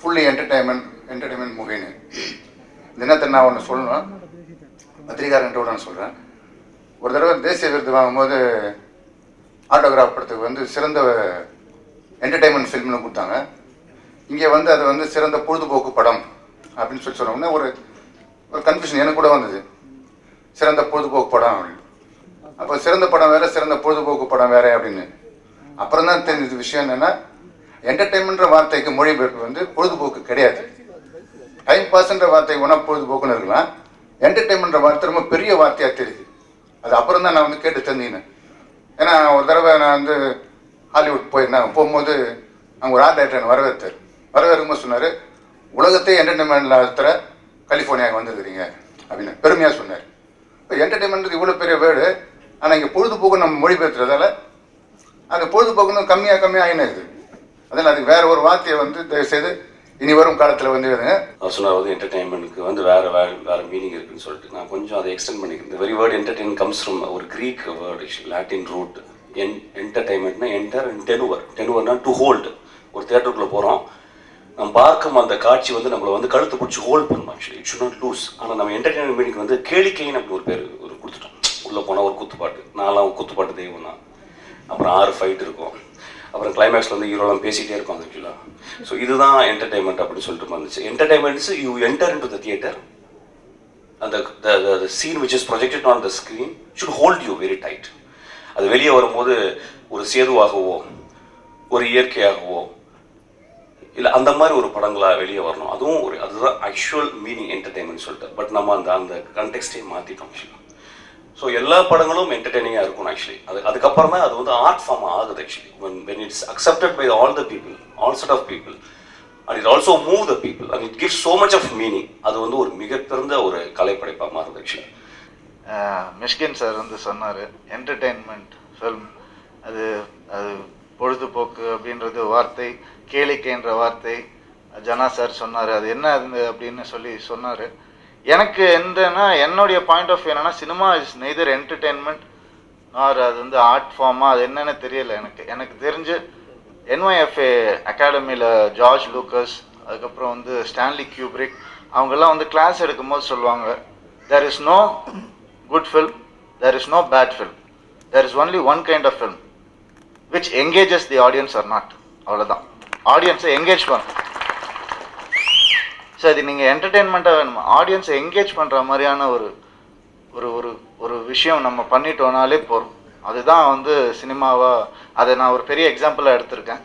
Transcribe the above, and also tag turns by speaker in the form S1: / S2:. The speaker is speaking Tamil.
S1: Fully entertainment மூவின்னு. தினத்தை நான் ஒன்று சொல்லணும், பத்திரிகாரன்ட்டு நான் சொல்கிறேன். ஒரு தடவை தேசிய விருது வாங்கும்போது ஆட்டோகிராஃப் படத்துக்கு சிறந்த என்டர்டைன்மெண்ட் ஃபில்ம்னு கொடுத்தாங்க. இங்கே அது சிறந்த பொழுதுபோக்கு படம் அப்படின்னு சொன்னோம்னா ஒரு கன்ஃபியூஷன் எனக்கு கூட வந்தது. சிறந்த பொழுதுபோக்கு படம் அப்படின்னு. அப்போ சிறந்த படம் வேறு, சிறந்த பொழுதுபோக்கு படம் வேறு அப்படின்னு. அப்புறம் தான் தெரிஞ்சது விஷயம் என்னென்னா, என்டர்டைன்மெண்ட்ற வார்த்தைக்கு மொழிபெயர்ப்பு பொழுதுபோக்கு கிடையாது. டைம் பாஸ்ன்ற வார்த்தை ஒன்றா பொழுதுபோக்குன்னு இருக்கலாம். என்டர்டைன்மெண்ட்ற வார்த்தை ரொம்ப பெரிய வார்த்தையாக தெரியுது. அது அப்புறம் தான் நான் கேட்டு தெரிஞ்சுக்கினேன். ஏன்னா ஒரு தடவை நான் ஹாலிவுட் போயிருந்தேன். போகும்போது அங்கே ஒரு ஆர்ட் டைரக்டர் வரவேற்கும்போது சொன்னார், உலகத்தை என்டர்டைன்மெண்ட்டில் ஆத்துற கலிஃபோர்னியாவுக்கு வந்துருக்கிறீங்க அப்படின்னு பெருமையாக சொன்னார். இப்போ என்டர்டைன்மெண்ட் இவ்வளோ பெரிய வேர்டு, ஆனால் இங்கே பொழுதுபோக்கு நம்ம மொழிபெயர்த்துறதால அந்த பொழுதுபோக்குன்னு கம்மியாக ஆகினது. அதில் அதுக்கு வேற ஒரு வார்த்தையை தயவுசெய்து இனி வரும் காலத்தில் எழுதுங்க.
S2: அவர் சொன்னார் என்டர்டைன்மெண்ட்டுக்கு வேறு மீனிங் இருக்குன்னு சொல்லிட்டு நான் கொஞ்சம் அதை எக்ஸ்டெண்ட் பண்ணிக்கிறேன். இந்த very word entertain comes from ஒரு கிரீக் வேர்டு, லாட்டின் ரூட். என்டர்டைன்மெண்ட்னா என்டர் அண்ட் டெனுவர்னா டு ஹோல்டு. ஒரு தியேட்டருக்குள்ளே போகிறோம், நம்ம பார்க்கும் அந்த காட்சி நம்மளை கழுத்து பிடிச்சி ஹோல்ட் பண்ணணும். Actually it should not loose. ஆனால் நம்ம என்டர்டைன்மெண்ட் மீனிங் கேளிக்கைன்னு அப்படி ஒரு பேர் கொடுத்துட்டோம். உள்ளே போனால் ஒரு குத்துப்பாட்டு, நான்லாம் குத்துப்பாட்டு தெய்வம் தான். அப்புறம் 6 ஃபைட் இருக்கும். அப்புறம் கிளைமேக்ஸில் ஹீரோலாம் பேசிகிட்டே இருக்கும் ஆக்சுவலாக. ஸோ இதுதான் என்டர்டைன்மெண்ட் அப்படின்னு சொல்லிட்டு வந்துச்சு. Entertainments you enter into the theatre, அந்த scene which is projected on the screen should hold you very tight. அது வெளியே வரும்போது ஒரு சேதுவாகவோ ஒரு இயற்கையாகவோ இல்லை அந்த மாதிரி ஒரு படங்களாக வெளியே வரணும். அதுதான் ஆக்சுவல் மீனிங் என்டர்டைன்மெண்ட் சொல்லிட்டு. பட் நம்ம அந்த கண்டெக்ஸ்டே மாற்றிட்டோம் ஆக்சுவலி. ஸோ எல்லா படங்களும் என்டர்டெய்னிங்காக இருக்கும் ஆக்சுவலி. அதுக்கப்புறம் தான் அது ஆர்ட் ஃபார்ம் ஆகுது actually. when it's accepted by all the people, all sort of people, and it also move the people and it gives so much of meaning. அது ஒரு மிகப்பெரிய ஒரு கலைப்படைப்பாக மாறுது ஆக்சுவலி.
S3: மிஷ்கின் சார் சொன்னார், என்டர்டெயின்மெண்ட் ஃபில்ம் அது பொழுதுபோக்கு அப்படின்றது வார்த்தை, கேளிக்கைன்ற வார்த்தை. ஜனா சார் சொன்னார் அது என்ன அப்படின்னு சொன்னார். எனக்கு என்னுடைய பாயிண்ட் ஆஃப் வியூ என்னன்னா, cinema is neither entertainment or அது ஆர்ட் ஃபார்மா, அது என்னன்னு தெரியல. எனக்கு தெரிஞ்சு NYFA அகாடமியில் ஜார்ஜ் லூக்கஸ், அதுக்கப்புறம் ஸ்டான்லி கியூப்ரிக் அவங்கெல்லாம் கிளாஸ் எடுக்கும்போது சொல்லுவாங்க, there is no good film, there is no bad film, there is only one kind of film which engages the audience or not. அவ்வளோதான், ஆடியன்ஸை என்கேஜ் பண்ணும். ஸோ அது நீங்கள் என்டர்டெயின்மெண்ட்டாக வேணுமா, ஆடியன்ஸை என்கேஜ் பண்ணுற மாதிரியான ஒரு ஒரு ஒரு ஒரு விஷயம் நம்ம பண்ணிட்டோனாலே போகிறோம். அதுதான் சினிமாவாக. அதை நான் ஒரு பெரிய எக்ஸாம்பிளாக எடுத்திருக்கேன்.